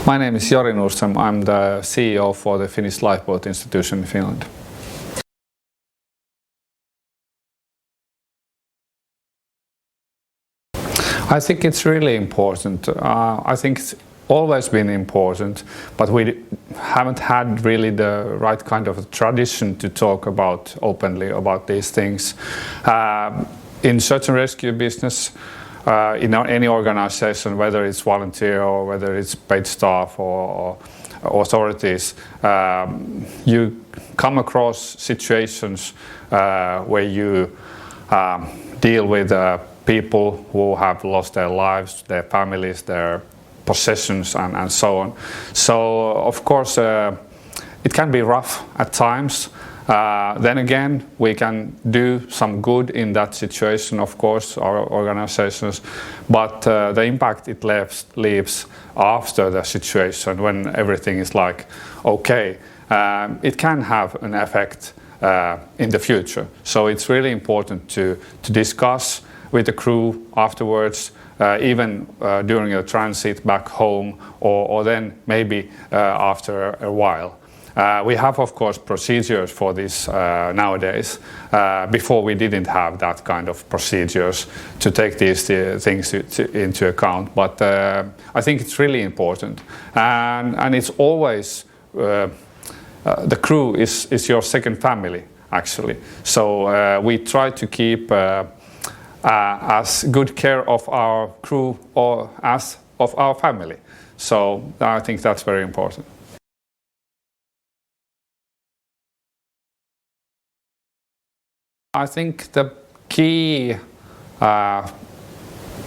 My name is Jori Nordström. I'm the CEO for the Finnish Lifeboat institution in Finland. I think it's really important. I think it's always been important, but we haven't had really the right kind of tradition to talk about openly about these things. In search and rescue business, in any organization, whether it's volunteer or whether it's paid staff or authorities, you come across situations where you deal with people who have lost their lives, their families, their possessions and so on. So of course it can be rough at times. Then again, we can do some good in that situation, of course, our organizations, but the impact it leaves after the situation, when everything is like okay, it can have an effect in the future. So it's really important to discuss with the crew afterwards, even during a transit back home, or then maybe after a while. We have, of course, procedures for this nowadays. Before we didn't have that kind of procedures to take these things into account. But I think it's really important, and it's always the crew is your second family, actually. So we try to keep as good care of our crew or as of our family. So I think that's very important. I think the key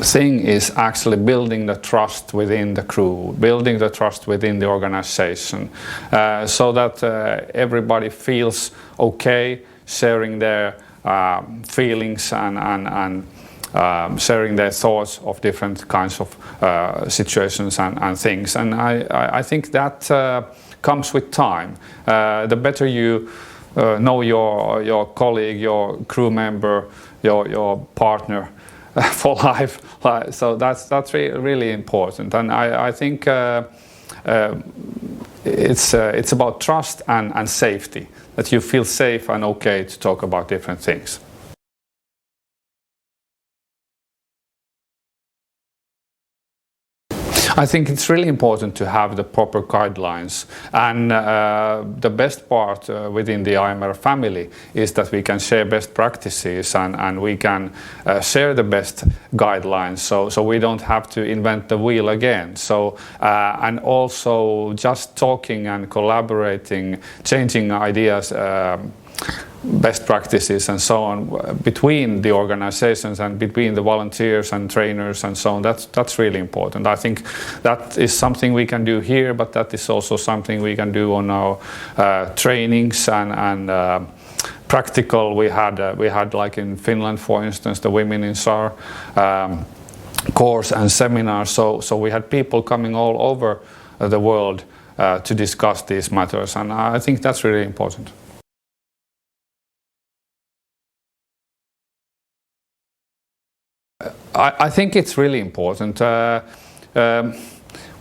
thing is actually building the trust within the crew, building the trust within the organization, so that everybody feels okay sharing their feelings and sharing their thoughts of different kinds of situations and things. And I think that comes with time. The better you know your colleague, your crew member, your partner for life. So that's really important. And I think it's about trust and safety, that you feel safe and okay to talk about different things. I think it's really important to have the proper guidelines, and the best part within the IMRF family is that we can share best practices and we can share the best guidelines, so we don't have to invent the wheel again. So and also just talking and collaborating, changing ideas, best practices and so on between the organizations and between the volunteers and trainers and so on. That's really important. I think that is something we can do here, but that is also something we can do on our trainings and practical. We had like in Finland, for instance, the Women in SAR course and seminars. So we had people coming all over the world to discuss these matters, and I think that's really important. I think it's really important.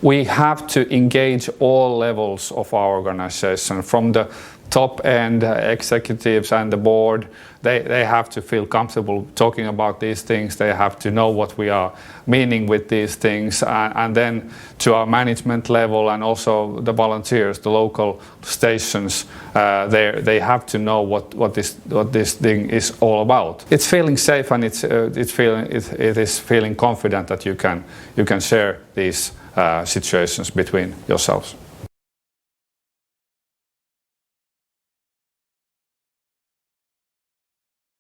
We have to engage all levels of our organization, from the top end executives and the board. They have to feel comfortable talking about these things. They have to know what we are meaning with these things, and then to our management level and also the volunteers, the local stations. They have to know what this thing is all about. It's feeling safe, and it is feeling confident that you can share these situations between yourselves.